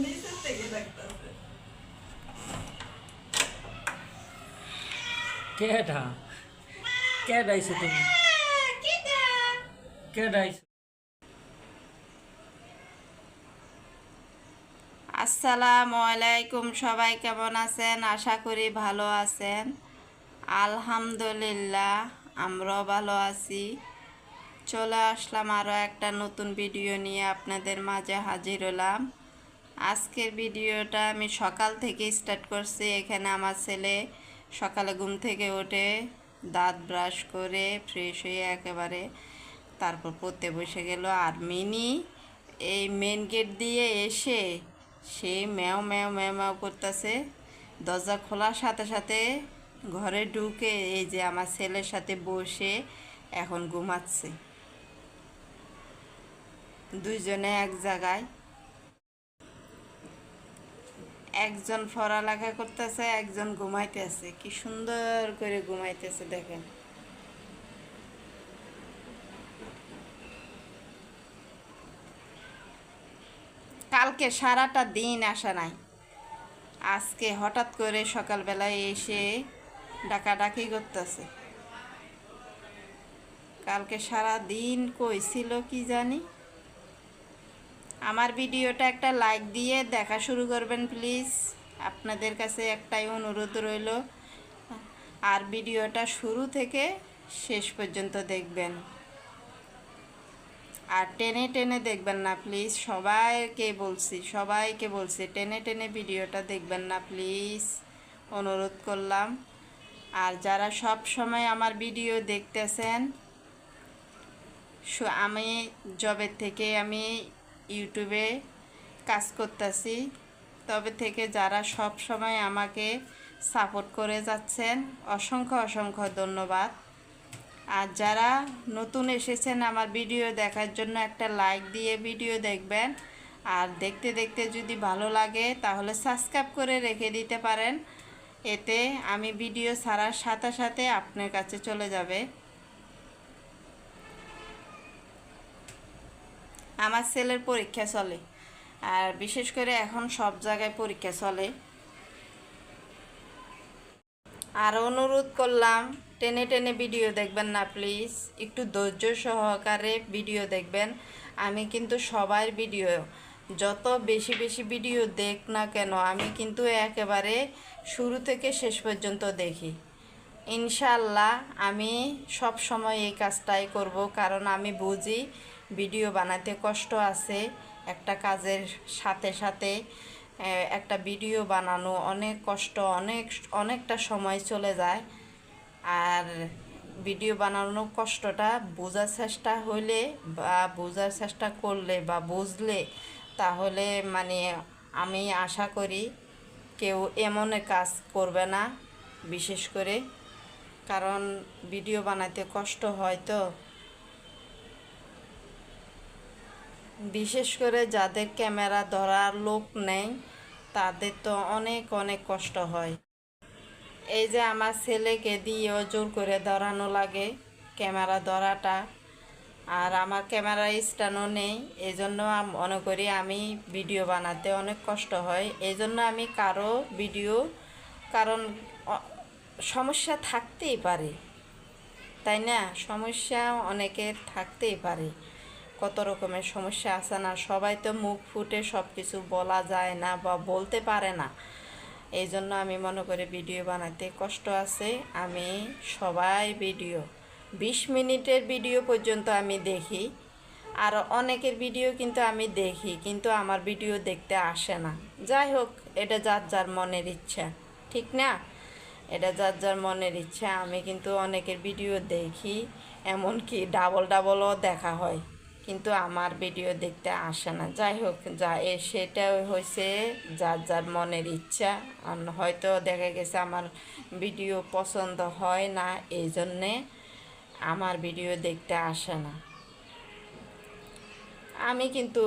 নিচের থেকে দেখতেছে। কেডা কেডাইছো তুমি? কেডাইছো? আসসালামু আলাইকুম, সবাই কেমন আছেন? আশা করি ভালো আছেন। আলহামদুলিল্লাহ, আমরাও ভালো আছি। চলে আসলাম আরও একটা নতুন ভিডিও নিয়ে আপনাদের মাঝে হাজির হলাম। আজকের ভিডিওটা আমি সকাল থেকে স্টার্ট করছি। এখানে আমার ছেলে সকালে ঘুম থেকে উঠে দাঁত ব্রাশ করে ফ্রেশ হয়ে একেবারে তারপর পড়তে বসে গেল। আর মিনি এই মেন গেট দিয়ে এসে সে ম্যাও ম্যাও ম্যাও ম্যাও করতেছে। দরজা খোলার সাথে সাথে ঘরে ঢুকে এই যে আমার ছেলের সাথে বসে এখন ঘুমাচ্ছে। দুইজনে এক জায়গায়, একজন পড়ালেখা করতেছে, একজন ঘুমাইতেছে। কি সুন্দর করে ঘুমাইতেছে দেখেন। কালকে সারাটা দিন আসা নাই, আজকে হঠাৎ করে সকালবেলায় এসে ডাকাডাকি করতেছে। কালকে সারা দিন কই ছিল কি জানি। আমার ভিডিওটা একটা লাইক দিয়ে দেখা শুরু করবেন প্লিজ, আপনাদের কাছে একটাই অনুরোধ রইল। আর ভিডিওটা শুরু থেকে শেষ পর্যন্ত দেখবেন, আর টেনে টেনে দেখবেন না প্লিজ। সবাইকে বলছি টেনে টেনে ভিডিওটা দেখবেন না প্লিজ, অনুরোধ করলাম। আর যারা সব সময় আমার ভিডিও দেখতেছেন, আমি জবের থেকে আমি ইউটিউবে কাজ করতেছি, তবে থেকে যারা সব সময় আমাকে সাপোর্ট করে যাচ্ছেন, অসংখ্য অসংখ্য ধন্যবাদ। আর যারা নতুন এসেছেন আমার ভিডিও দেখার জন্য একটা লাইক দিয়ে ভিডিও দেখবেন। আর দেখতে দেখতে যদি ভালো লাগে তাহলে সাবস্ক্রাইব করে রেখে দিতে পারেন, এতে আমি ভিডিও ছাড়ার সাথে সাথে আপনার কাছে চলে যাবে। আমার ছেলের পরীক্ষা চলে, আর বিশেষ করে এখন সব জায়গায় পরীক্ষা চলে। আর অনুরোধ করলাম টেনে টেনে ভিডিও দেখবেন না প্লিজ, একটু ধৈর্য সহকারে ভিডিও দেখবেন। আমি কিন্তু সবার ভিডিও, যত বেশি বেশি ভিডিও দেখ না কেন, আমি কিন্তু একেবারে শুরু থেকে শেষ পর্যন্ত দেখি। ইনশাআল্লাহ আমি সব সময় এই কাজটাই করব, কারণ আমি বুঝি ভিডিও বানাতে কষ্ট আছে। একটা কাজের সাথে সাথে একটা ভিডিও বানানো অনেক কষ্ট, অনেকটা সময় চলে যায়। আর ভিডিও বানানোর কষ্টটা বোঝার চেষ্টা হইলে বা বোঝার চেষ্টা করলে বা বুঝলে, তাহলে মানে আমি আশা করি কেউ এমন কাজ করবে না, বিশেষ করে কারণ ভিডিও বানাতে কষ্ট হয়। তো বিশেষ করে যাদের ক্যামেরা ধরার লোক নেই, তাদের তো অনেক অনেক কষ্ট হয়। এই যে আমার ছেলেকে দিয়েও জোর করে ধরানো লাগে ক্যামেরা ধরাটা, আর আমার ক্যামেরা স্ট্যান্ডও নেই। এই জন্য মনে করি আমি ভিডিও বানাতে অনেক কষ্ট হয়। এই জন্য আমি কারো ভিডিও, কারণ সমস্যা থাকতেই পারে, তাই না? সমস্যা অনেকের থাকতেই পারে, কত রকমের সমস্যা আছে না? সবাই তো মুখ ফুটে সব কিছু বলা যায় না বা বলতে পারে না। এই জন্য আমি মনে করি ভিডিও বানাতে কষ্ট আছে। আমি সবাই ভিডিও 20 মিনিটের ভিডিও পর্যন্ত আমি দেখি, আর অনেকের ভিডিও কিন্তু আমি দেখি, কিন্তু আমার ভিডিও দেখতে আসে না। যাই হোক, এটা যার যার মনের ইচ্ছা, ঠিক না? এটা যার যার মনের ইচ্ছা। আমি কিন্তু অনেকের ভিডিও দেখি, এমনকি ডাবল ডাবলও দেখা হয়, কিন্তু আমার ভিডিও দেখতে আসে না। যাই হোক, সেটা হয়েছে যার যার মনের ইচ্ছা। হয়তো দেখা গেছে আমার ভিডিও পছন্দ হয় না, এই জন্যে আমার ভিডিও দেখতে আসে না। আমি কিন্তু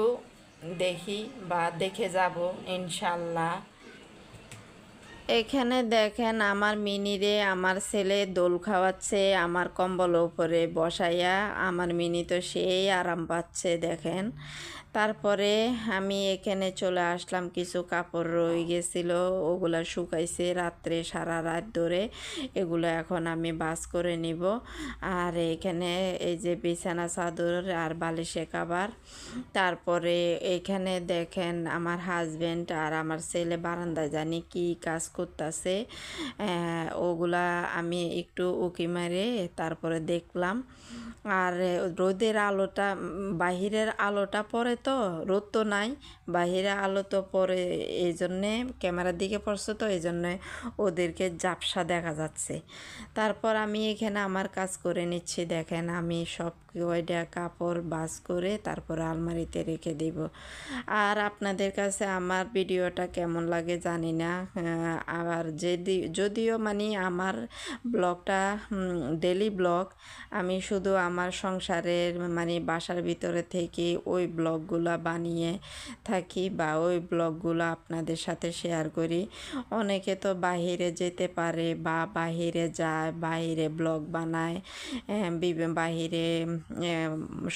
দেখি বা দেখে যাব ইনশাল্লাহ। এখানে দেখেন আমার মিনিরে আমার ছেলে দোল খাওয়াচ্ছে আমার কম্বল উপরে বসাইয়া। আমার মিনি তো সেই আরাম পাচ্ছে দেখেন। তারপরে আমি এখানে চলে আসলাম, কিছু কাপড় রয়ে গেছিল, ওগুলা শুকাইছে রাত্রে, সারা রাত ধরে। এগুলো এখন আমি বাস করে নিব। আর এখানে এই যে বিছানা চাদর আর বালিশে কাভার। তারপরে এখানে দেখেন আমার হাজবেন্ড আর আমার ছেলে বারান্দায় জানি কি কাজ করতেছে, ওগুলা আমি একটু উকি মারে তারপরে দেখলাম। আর রোদের আলোটা, বাহিরের আলোটা পড়ে তো, রোদ তো নাই, বাহিরে আলো তো পড়ে, এই জন্যে ক্যামেরার দিকে পড়ছে তো এই জন্যে ওদেরকে ঝাপসা দেখা যাচ্ছে। তারপর আমি এখানে আমার কাজ করে নিচ্ছি। দেখেন আমি সব কয়টা কাপড় বাস করে তারপর আলমারিতে রেখে দিব। আর আপনাদের কাছে আমার ভিডিওটা কেমন লাগে জানি না। আবার যদিও মানে আমার ব্লগটা ডেলি ব্লগ, আমি শুধু আমার সংসারের মানে বাসার ভিতরে থেকে ওই ব্লগগুলো বানিয়ে থাকি বা ওই ব্লগগুলো আপনাদের সাথে শেয়ার করি। অনেকে তো বাহিরে যেতে পারে বা বাহিরে যায়, বাহিরে ব্লগ বানায়, বাহিরে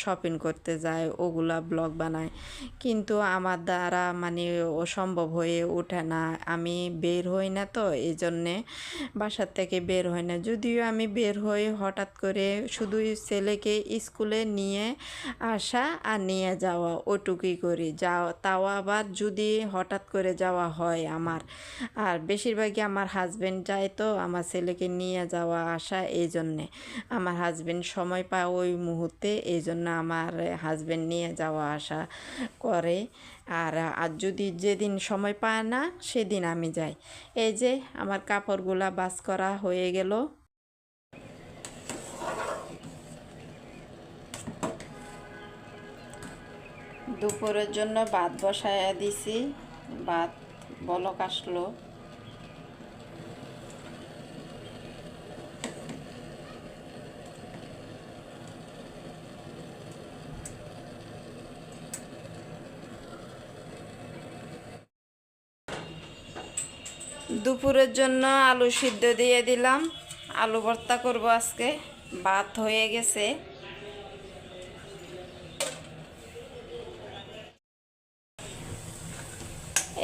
শপিং করতে যায়, ওগুলা ব্লগ বানায়, কিন্তু আমার দ্বারা মানে অসম্ভব হয়ে ওঠে না। আমি বের হই না তো এই জন্যে বাসার থেকে বের হই না। যদিও আমি বের হই হঠাৎ করে, শুধু ছেলেকে স্কুলে নিয়ে আসা আর নিয়ে যাওয়া, ওটুকুই করি। তাও আবার যদি হঠাৎ করে যাওয়া হয় আমার, আর বেশিরভাগই আমার হাজবেন্ড যায় তো আমার ছেলেকে নিয়ে যাওয়া আসা, এই জন্যে আমার হাজবেন্ড সময় পায় ওই মুহূর্তে, এই জন্য আমার হাজবেন্ড নিয়ে যাওয়া আসা করে। আর যদি যেদিন সময় পায় না সেদিন আমি যাই। এই যে আমার কাপড়গুলা বাস করা হয়ে গেল। দুপুরের জন্য ভাত বসায়া দিছি, ভাত বলক আসলো। দুপুরের জন্য আলু সিদ্ধ দিয়ে দিলাম, আলু ভর্তা করব আজকে। ভাত হয়ে গেছে।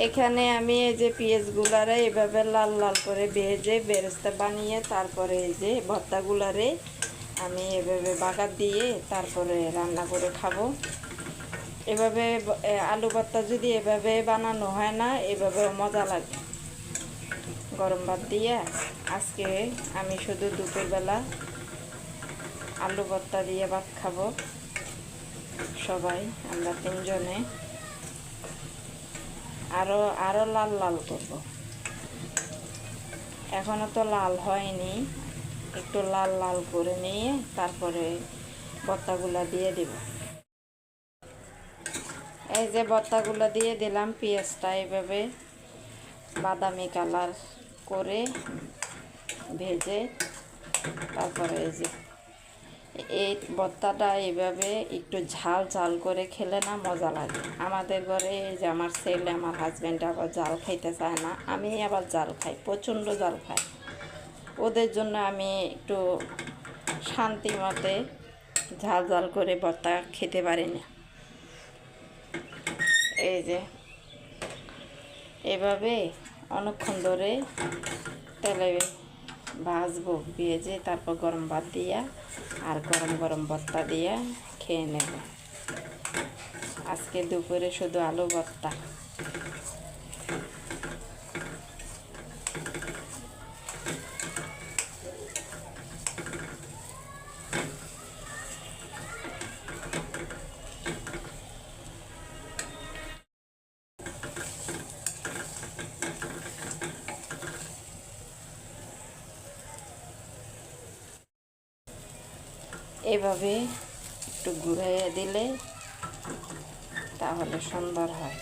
এখানে আমি এই যে পেঁয়াজগুলারে এভাবে লাল লাল করে ভেজে বেরেস্তা বানিয়ে তারপরে এই যে ভর্তাগুলারে আমি এভাবে বাগার দিয়ে তারপরে রান্না করে খাবো। এভাবে আলু ভর্তা যদি এভাবে বানানো হয় না, এভাবেও মজা লাগে। গরম ভাত দিয়ে আজকে আমি শুধু দুপুরবেলা আলু ভর্তা দিয়ে ভাত খাবো, সবাই আমরা তিনজনে। আরো লাল লাল করব। এখনো তো লাল হয়নি, একটু লাল লাল করে নিয়ে তারপরে ভর্তাগুলা দিয়ে দিব। এই যে ভর্তাগুলো দিয়ে দিলাম, পেঁয়াজটা এইভাবে বাদামি কালার করে ভেজে তারপরে এই যে এই ভর্তাটা এইভাবে একটু ঝাল ঝাল করে খেলে না মজা লাগে। আমাদের ঘরে এই যে আমার ছেলে, আমার হাজব্যান্ড আবার জাল খাইতে চায় না, আমি আবার জাল খাই, প্রচণ্ড জাল খাই। ওদের জন্য আমি একটু শান্তি মতে ঝাল ঝাল করে ভর্তা খেতে পারি না। এই যে এভাবে অনেকক্ষণ ধরে তেলে ভাজবো, ভেজে তারপর গরম ভাত দিয়া আর গরম গরম ভর্তা দিয়া খেয়ে নেব। আজকে দুপুরে শুধু আলু ভর্তা। এভাবে একটু ঘুরাইয়া দিলে তাহলে সুন্দর হয়।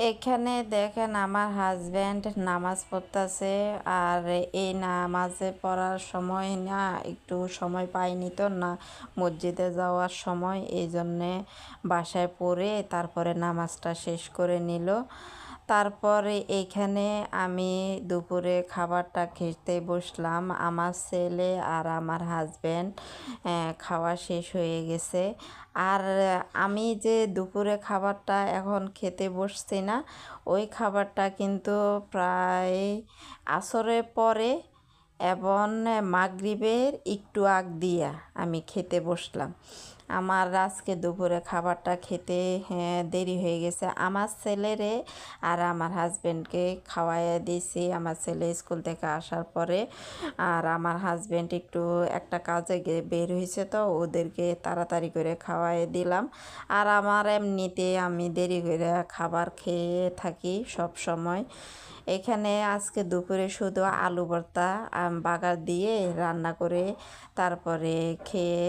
এখানে দেখেন আমার হাজব্যান্ড নামাজ পড়তেছে, আর এই নামাজে পড়ার সময় না একটু সময় পাইনি তো না মসজিদে যাওয়ার সময়, এই জন্যে বাসায় পড়ে তারপরে নামাজটা শেষ করে নিল। তারপরে এইখানে আমি দুপুরে খাবারটা খেতে বসলাম। আমার ছেলে আর আমার হাজব্যান্ড খাওয়া শেষ হয়ে গেছে। আর আমি যে দুপুরে খাবারটা এখন খেতে বসছি না, ওই খাবারটা কিন্তু প্রায় আসরের পরে এবং মাগরিবের একটু আগ দিয়া আমি খেতে বসলাম। আমার আজকে দুপুরে খাবারটা খেতে দেরি হয়ে গেছে। আমার ছেলেরে আর আমার হাজব্যান্ডকে খাওয়াইয়া দিয়েছি আমার ছেলে স্কুল থেকে আসার পরে। আর আমার হাজব্যান্ড একটু একটা কাজে বের হয়েছে, তো ওদেরকে তাড়াতাড়ি করে খাওয়াই দিলাম। আর আমার এমনিতে আমি দেরি করে খাবার খেয়ে থাকি সব সময়। এখানে আজকে দুপুরে শুধু আলু ভর্তা বাগার দিয়ে রান্না করে তারপরে খেয়ে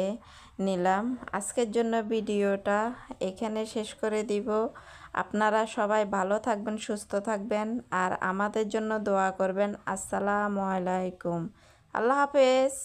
নিলাম। আজকের জন্য ভিডিওটা এখানে শেষ করে দিব। আপনারা সবাই ভালো থাকবেন, সুস্থ থাকবেন, আর আমাদের জন্য দোয়া করবেন। আসসালামু আলাইকুম। আল্লাহ হাফেজ।